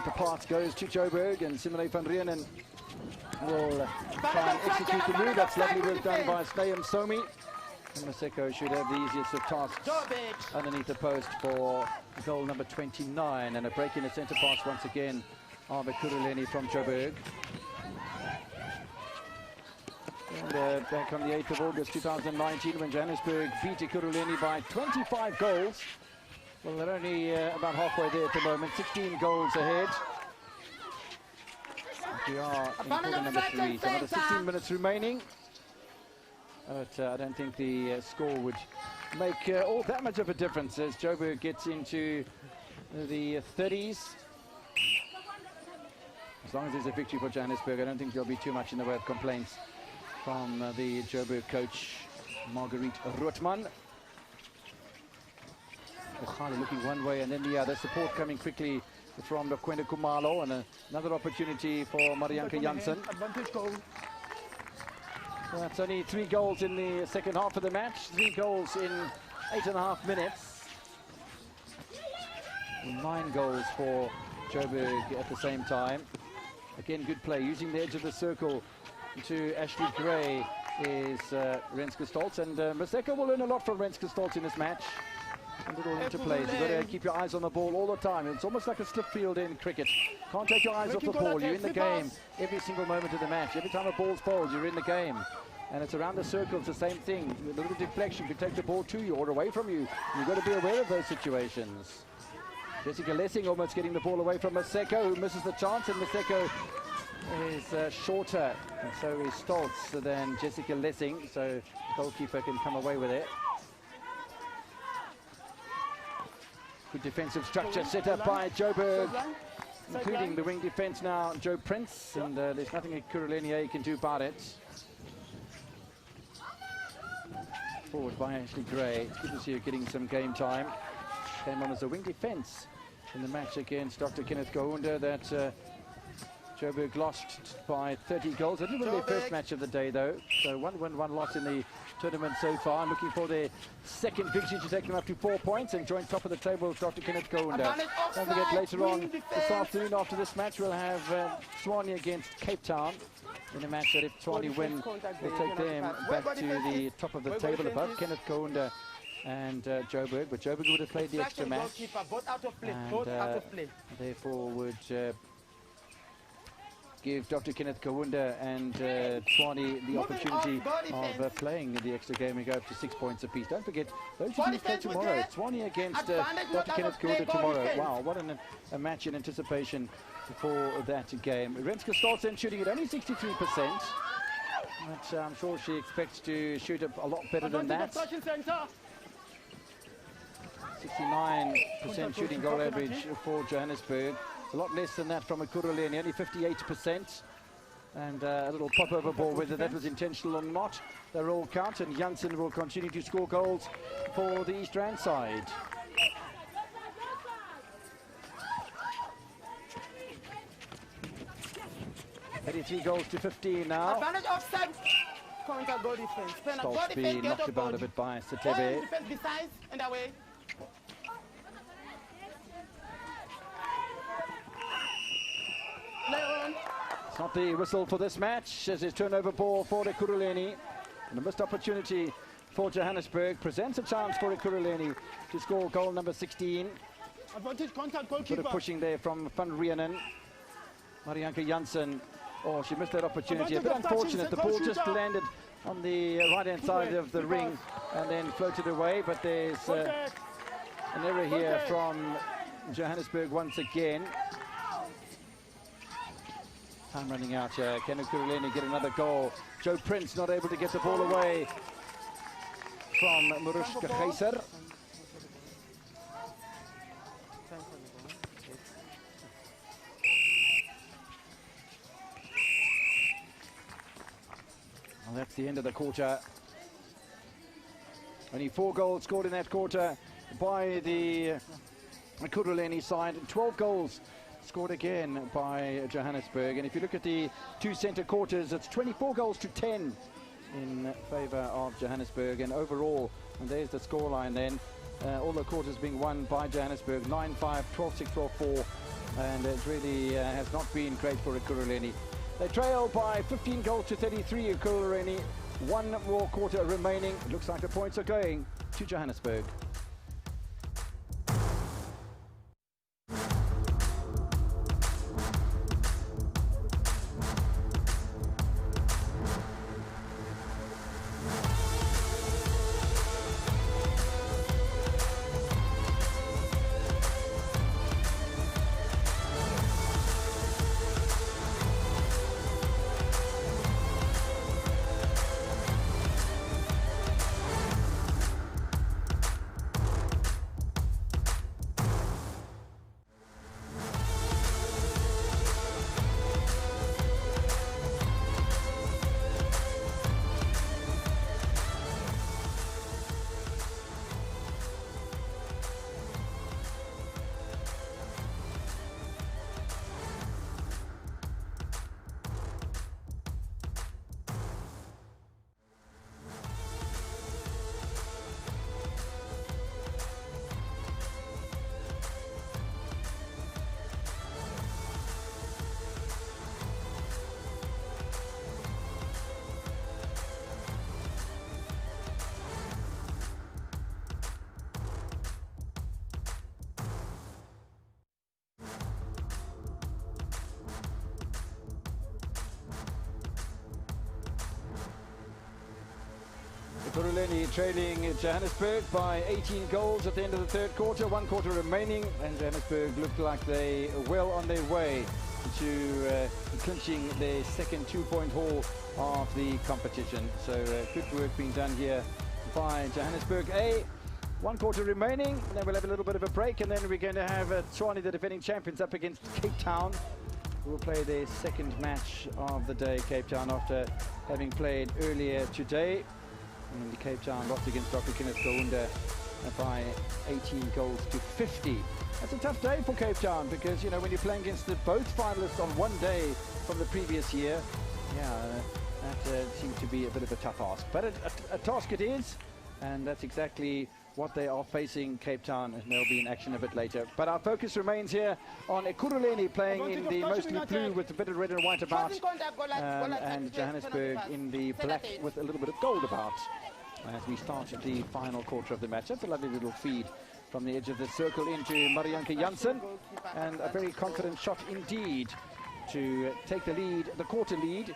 The pass goes to Joburg, and Simone van Rienen will try and execute the move. That's lovely work done by Snaim Somi. And Maseko should have the easiest of tasks underneath the post for goal number 29. And a break in the centre pass once again of Kuruleni from Joburg. And back on the 8th of August 2019, when Johannesburg beat Kuruleni by 25 goals. Well, they're only about halfway there at the moment, 16 goals ahead. We are in quarter number 3, so another 16 minutes remaining. But I don't think the score would make all that much of a difference as Joburg gets into the 30s. As long as there's a victory for Johannesburg, I don't think there'll be too much in the way of complaints from the Joburg coach, Marguerite Rothman. Bukhali looking one way and then the other. Support coming quickly from Kwenda Kumalo, and another opportunity for Marianka Janssen. That's only 3 goals in the second half of the match. 3 goals in 8.5 minutes. 9 goals for Joburg at the same time. Again, good play using the edge of the circle to Ashley Gray is Renske Stoltz, and Maseko will learn a lot from Renske Stoltz in this match. And little interplays. You've got to keep your eyes on the ball all the time. It's almost like a slip field in cricket. Can't take your eyes off the ball. You're in the game every single moment of the match. Every time a ball's bowled, you're in the game. and it's around the circle. It's the same thing. A little deflection could take the ball to you or away from you. You've got to be aware of those situations. Jessica Lessing almost getting the ball away from Maseko, who misses the chance, and Maseko is shorter, and so is Stoltz than Jessica Lessing, so the goalkeeper can come away with it. Good defensive structure set up by Joburg, including the wing defense now, Joe Prince, and there's nothing Kurulenia can do about it. Forward by Ashley Gray. It's good to see you getting some game time. Came on as a wing defense in the match against Dr. Kenneth Kaunda that Joburg lost by 30 goals. It didn't win their first match of the day, though. So 1 win, 1 loss in the tournament so far. Looking for their second victory to take them up to 4 points and join top of the table with Dr. Kenneth Kaunda. Don't forget, later on this afternoon after this match, we'll have Tshwane against Cape Town in a match that if Tshwane win, will take them back to the top of the table above Kenneth Kaunda and Joburg. But Joburg would have played the extra match and therefore would give Dr. Kenneth Kaunda and Tshwane the opportunity of playing the extra game and go up to 6 points apiece. Don't forget, those two teams play tomorrow. Tshwane against Dr. Kenneth Kaunda tomorrow. Wow, what a match in anticipation for that game. Renske Stoltzen shooting at only 63%, but I'm sure she expects to shoot a lot better than that. 69% shooting goal average for Johannesburg. A lot less than that from a Kuruleni, only 58%. And a little pop-over ball, whether that was intentional or not, they're all count, and Janssen will continue to score goals for the East Rand side. $33 goals to 15 now. Advantage offside. Counter goal defense. Stoltz being knocked about a bit by Setebe. Defense besides and away. It's not the whistle for this match, as it's turnover ball for Ekurhuleni. And a missed opportunity for Johannesburg presents a chance for Ekurhuleni to score goal number 16. Advantage contact goalkeeper. Sort of pushing there from Van Rienen. Marianne Janssen. Oh, she missed that opportunity. A bit unfortunate. The ball just landed on the right-hand side of the ring and then floated away. But there's an error here from Johannesburg once again. Time running out here. Can Ekurhuleni get another goal? Joe Prince not able to get the ball away from Marushka Geyser. Well, that's the end of the quarter. Only 4 goals scored in that quarter by the Ekurhuleni side. 12 goals scored again by Johannesburg. And if you look at the 2 centre quarters, it's 24 goals to 10 in favour of Johannesburg. And overall, and there's the scoreline then, all the quarters being won by Johannesburg, 9-5, 12-6, 12-4. And it really has not been great for Ekurhuleni. They trail by 15 goals to 33, Ekurhuleni. 1 more quarter remaining. It looks like the points are going to Johannesburg. Ekurhuleni trailing Johannesburg by 18 goals at the end of the third quarter, 1 quarter remaining, and Johannesburg looked like they were well on their way to clinching their second 2-point haul of the competition. So good work being done here by Johannesburg. 1 quarter remaining, and then we'll have a little bit of a break, and then we're going to have Tshwane, the defending champions, up against Cape Town, who will play their second match of the day. Cape Town, after having played earlier today, and the Cape Town lost against Dr. Kenneth Kaunda by 18 goals to 50. That's a tough day for Cape Town, because, you know, when you're playing against both finalists on one day from the previous year, that seems to be a bit of a tough ask. But a task it is, and that's exactly what they are facing, Cape Town, and they'll be in action a bit later. But our focus remains here on Ekurhuleni playing in the mostly blue with a bit of red and white about, and Johannesburg in the black with a little bit of gold about, as we start the final quarter of the match. That's a lovely little feed from the edge of the circle into Marianne Janssen, and a very confident shot indeed to take the lead, the quarter lead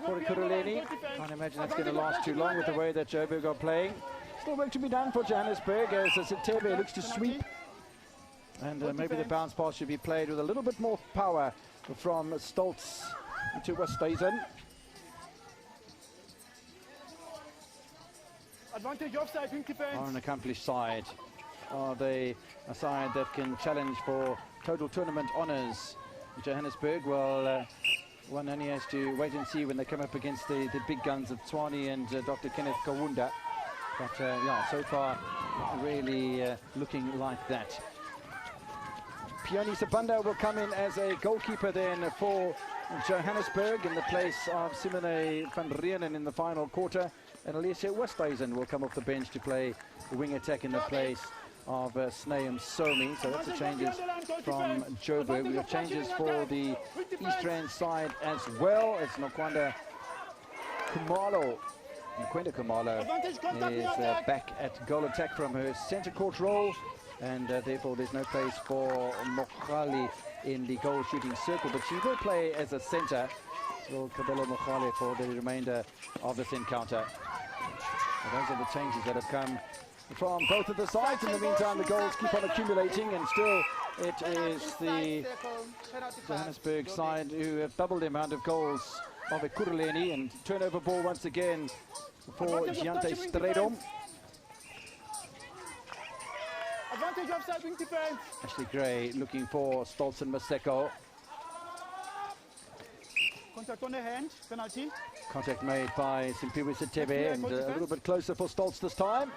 for Ekurhuleni. Can't imagine that's going to last too long with the way that Joburg are playing. Still work to be done for Johannesburg, as Sitebe looks to sweep, and maybe the bounce pass should be played with a little bit more power from Stoltz to Westhuizen. Advantage offside, wing defense. Are an accomplished side. Are they a side that can challenge for total tournament honours? Johannesburg, well, one only has to wait and see when they come up against the big guns of Tshwane and Dr. Kenneth Kaunda. But yeah, so far, not really looking like that. Pioni Sabanda will come in as a goalkeeper then for Johannesburg in the place of Simone van Rienen in the final quarter. And Alicia Westhuizen will come off the bench to play the wing attack in the place of Snaeum Somi. So that's the changes from Joburg. We have changes for the East Rand side as well, as Nkwenda Khumalo is back at goal attack from her centre court role, and therefore there's no place for Mokhali in the goal shooting circle, but she will play as a centre, little Kabelo Mokhali, for the remainder of this encounter. And those are the changes that have come from both of the sides. In the meantime, the goals keep on accumulating, and still it is the Johannesburg side who have doubled the amount of goals of Ekurhuleni, and turnover ball once again for Giante Stredom. Advantage offside, wing defense. Ashley Gray looking for Stoltz and Maseko. Contact on the hand, penalty. Contact made by Simpiwe Sitebe, and a little bit closer for Stoltz this time.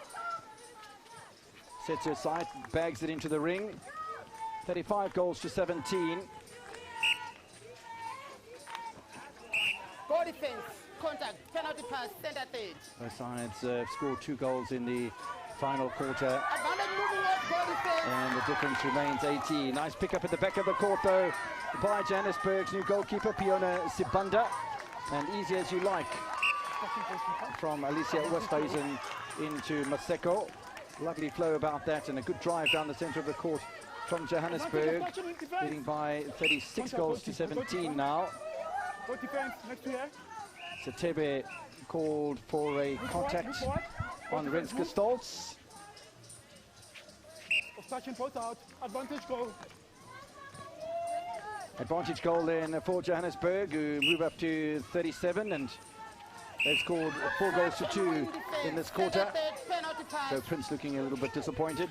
Sets her sight, bags it into the ring. 35 goals to 17. Goal defense, contact, penalty pass, centre third. Both sides scored 2 goals in the final quarter, Advantage moving off, goal defense. and the difference remains 18. Nice pick up at the back of the court though by Johannesburg's new goalkeeper, Piona Sibanda. And easy as you like from Alicia Westhuizen into Maseko. Lovely flow about that, and a good drive down the centre of the court from Johannesburg, leading by 36 goals to 17 now. Go defense, next to here. Sitebe called for a contact on Renske Stoltz. Touch both out. Advantage goal. Advantage goal then for Johannesburg, who move up to 37, and they've scored 4 goals to 2 in this quarter. So Prince looking a little bit disappointed.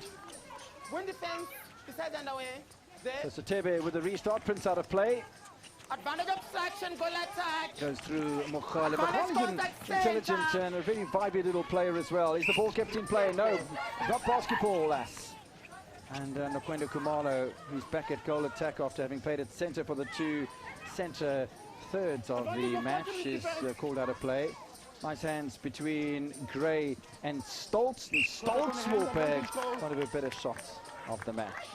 Win defense, beside underway. So Sitebe with the restart, Prince out of play. Advantage obstruction, goal attack. Goes through Mokhale. Mokhale's an intelligent and a very vibey little player as well. Is the ball kept in play? No, not basketball, lass. And Nkwenda Khumalo, who's back at goal attack after having played at centre for the 2 centre thirds of the match, is called out of play. Nice hands between Gray and Stoltz. And Stoltz will bag one of the better shots of the match.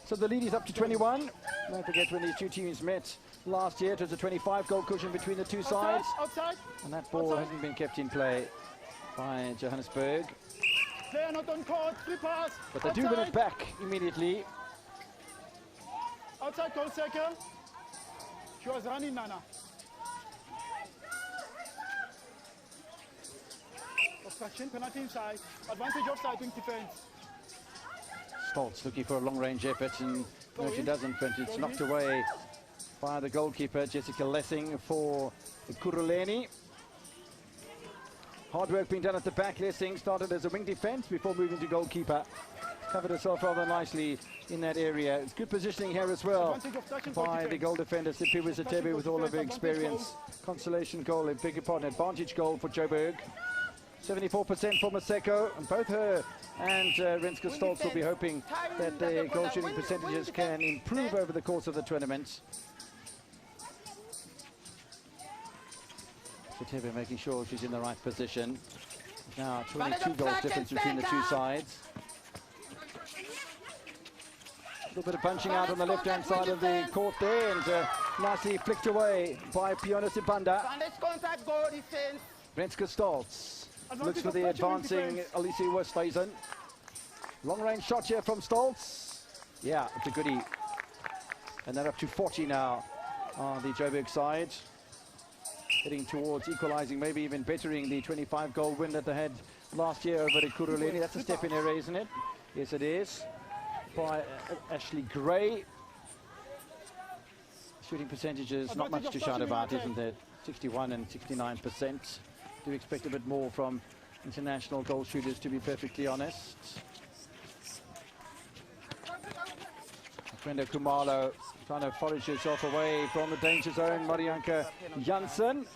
So the lead is up to 21. Don't forget when these two teams met last year, it was a 25-goal cushion between the two sides. And that ball hasn't been kept in play by Johannesburg. Player not on court, free pass. But they do win it back immediately. Outside goal circle. She was running, Nana. obstruction, penalty inside. Advantage of side wing defense. Stoltz looking for a long-range effort, and no, she doesn't, but it's knocked away by the goalkeeper, Jessica Lessing, for Kuruleni. Hard work being done at the back. Lessing started as a wing defense before moving to goalkeeper. Covered herself rather nicely in that area. It's good positioning here as well by the goal defender, Sipiwe Sitebe, with all of her experience. Consolation goal, a bigger part, advantage goal for Joburg. 74% for Maseko, and both her and Renske Stoltz will be hoping that their goal shooting percentages can improve over the course of the tournament. Sitebe making sure she's in the right position. Now 22 goals difference between the two sides. A little bit of punching out on the left-hand side of the court there, and nicely flicked away by Piona Sibanda. Renske Stoltz looks for the advancing Alice Westhuizen. Long-range shot here from Stoltz. Yeah, it's a goodie. And they're up to 40 now on the Joburg side. Heading towards equalising, maybe even bettering the 25-goal win that they had last year over at Kuruleni. That's a step in error, isn't it? Yes, it is. By Ashley Gray. Shooting percentages, not much to shout about, isn't there? 61 and 69%. Do expect a bit more from international goal shooters, to be perfectly honest. Brenda Kumalo trying to forage herself away from the danger zone. Marianka Janssen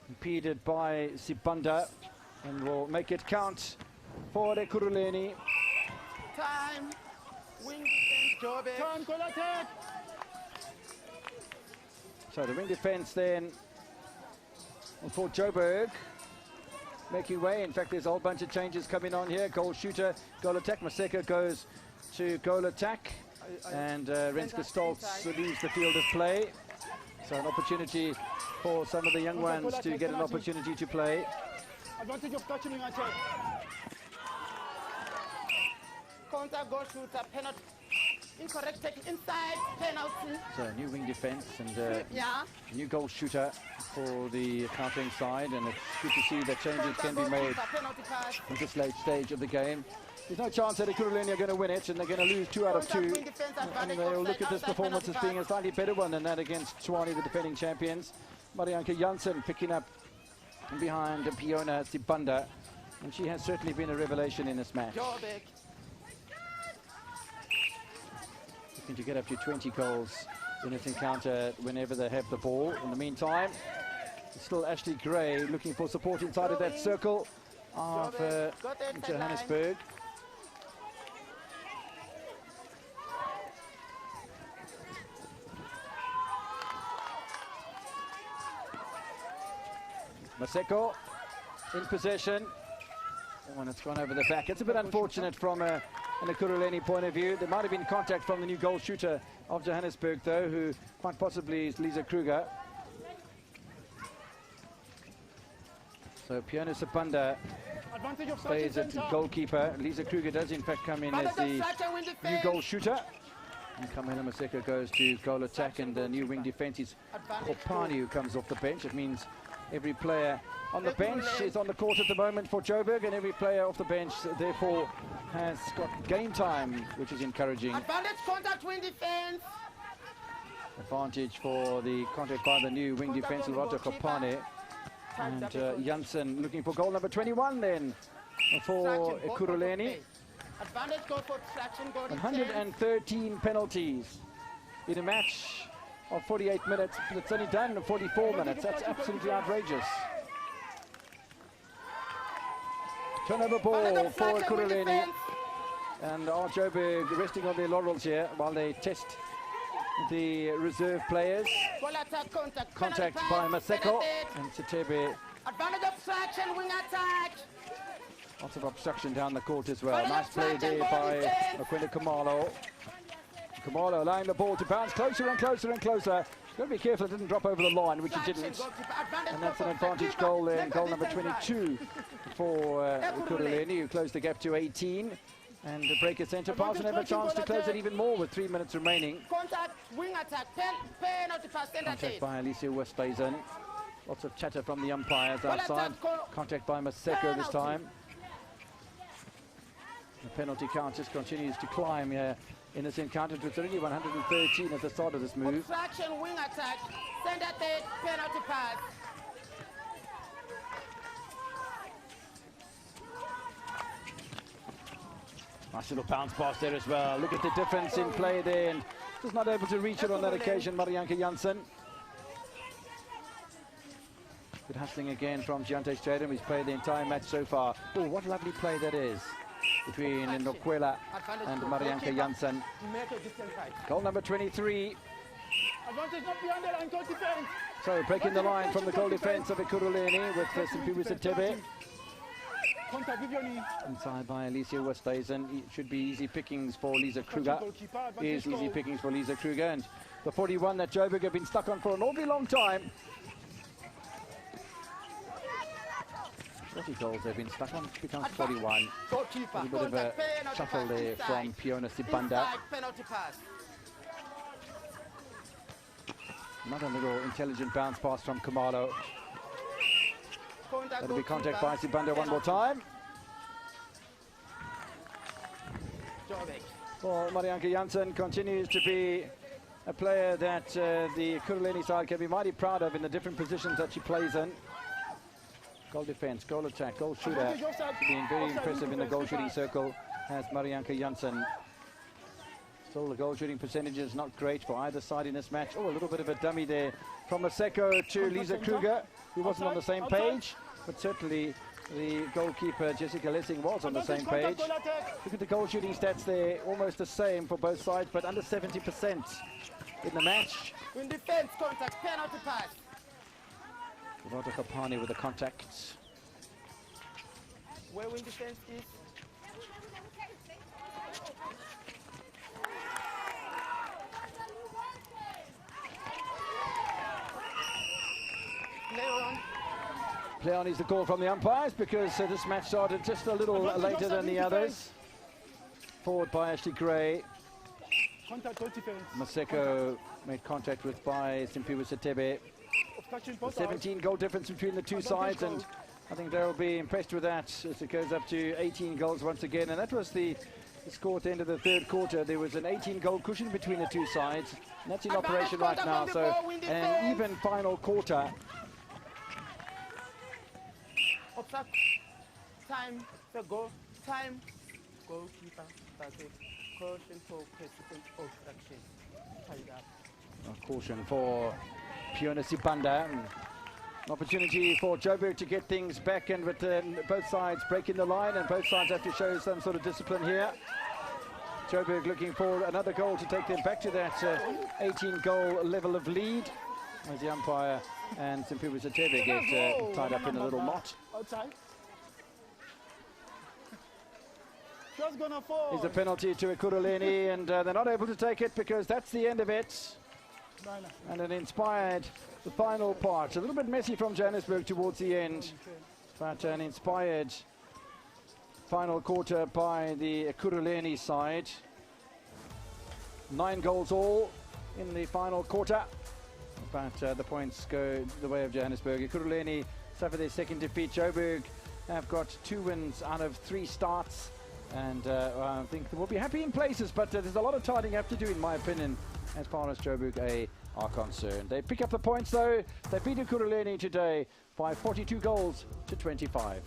impeded by Sibanda, and will make it count for the Kuruleni. Time. Wing defense, Joburg. Time, goal attack. So the wing defense then for Joburg, making way. In fact, there's a whole bunch of changes coming on here. Goal shooter, goal attack. Maseko goes to goal attack, and Renske Stoltz leaves the field of play. So an opportunity for some of the young ones to get an opportunity to play. Advantage of touching wing attack. Counter goal shooter, penalty. Incorrect take inside, penalty. So a new wing defense and a new goal shooter for the countering side, and it's good to see that changes can be made at this late stage of the game. There's no chance that Kuruleni are going to win it, and they're going to lose 2 out of 2. And they'll look at this performance as being a slightly better one than that against Tshwane, the defending champions. Marianka Janssen picking up behind Piona Sibanda, and she has certainly been a revelation in this match. Looking to get up to 20 goals in this encounter whenever they have the ball. In the meantime, it's still Ashley Gray looking for support inside of that circle of Johannesburg. Maseko in possession. And it's gone over the back. It's a bit unfortunate from a Kuruleni point of view. There might have been contact from the new goal shooter of Johannesburg, though, who quite possibly is Lisa Kruger. So Piona Sibanda plays at goalkeeper. Lisa Kruger does in fact come in as the new goal shooter. And Kamela Maseko goes to goal attack, and the new wing defense is Kopani, who comes off the bench. It means every player on the bench is on the court at the moment for Joburg, and every player off the bench therefore has got game time, which is encouraging. Advantage contact wing defense. Advantage for the contact by the new wing defense, Lovato Kopane. And Janssen looking for goal number 21 then for Kuruleni. Advantage goal for traction, goal 113 penalties in a match of 48 minutes, but it's only done in 44 minutes. That's absolutely outrageous. Turnover ball for Kuruleni, and Joburg resting on their laurels here while they test the reserve players. Contact by Maseko and Sitebe. Advantage obstruction, wing attack. Lots of obstruction down the court as well. Nice play there by Makwenda Kumalo. Kumalo allowing the ball to bounce closer and closer and closer. Got to be careful it didn't drop over the line, which it didn't. And that's an advantage goal there, goal number 22 for Kuruleni, who closed the gap to 18. And the breaker centre pass and have a chance to close it even more with 3 minutes remaining. Contact, wing attack, penalty pass, Contact by Alicia Westhuizen. Lots of chatter from the umpires outside. Contact by Maseko this time. The penalty count just continues to climb here in this encounter. It was already 113 at the start of this move. Obstruction, wing attack, send at the penalty pass. Nice little bounce pass there as well. Look at the difference in play there, and just not able to reach it on that occasion, Marianne Jansen. Good hustling again from Giante Stradum, who's played the entire match so far. Oh, what lovely play that is between Nokwela and Marianne Jansen. Goal number 23. Advantage not beyond the line, goal defense. So breaking the line from the goal defense of Ekurhuleni with Simpiwe Sithebe. Contact with your knee. Inside by Alicia Westhuizen. It should be easy pickings for Lisa Kruger. Is easy pickings for Lisa Kruger. And the 41 that Joburg have been stuck on for an awfully long time. 40 goals they've been stuck on, becomes 41. A little bit of a shuffle there from Piona Sibanda. Not a little intelligent bounce pass from Kamalo. That'll be contact by Sibanda one more time. Well, Marianne Jansen continues to be a player that the Ekurhuleni side can be mighty proud of in the different positions that she plays in. Goal defense, goal attack, goal shooter. Being very impressive in the goal shooting circle has Marianne Jansen. Still, the goal shooting percentage is not great for either side in this match. Oh, a little bit of a dummy there from Maseko to Lisa Kruger, who wasn't on the same page, but certainly the goalkeeper Jessica Lessing was on the same page. Look at the goal shooting stats there, almost the same for both sides, but under 70% in the match. In defense, contact, penalty pass. Roberto Kapani with the contact. Where win defense is? Play on is the call from the umpires because this match started just a little later than the others. Forward by Ashley Gray. Maseko made contact with by Simpiwe Sithebe. 17 goal difference between the two sides, and I think they'll be impressed with that as it goes up to 18 goals once again. And that was the score at the end of the third quarter. There was an 18-goal cushion between the two sides, and that's in operation right now. So an even final quarter. Time to go. Time. Goalkeeper. Caution for persistent obstruction. Tied up. A caution for Piona Sibanda. An opportunity for Joburg to get things back, and with both sides breaking the line, and both sides have to show some sort of discipline here. Joburg looking for another goal to take them back to that 18-goal level of lead, as the umpire and Simpiwe Sithebe get tied up in a little knot. Outside. Just gonna fall. Is a penalty to Ekurhuleni, and they're not able to take it because that's the end of it. And an inspired, the final part. A little bit messy from Johannesburg towards the end, but an inspired final quarter by the Ekurhuleni side. 9 goals all in the final quarter. But the points go the way of Johannesburg. Ekurhuleni suffer their second defeat. Joburg have got 2 wins out of 3 starts, and I think we'll be happy in places, but there's a lot of tidying up to do, in my opinion, as far as Joburg A are concerned. They pick up the points though. They beat Ekurhuleni today by 42 goals to 25.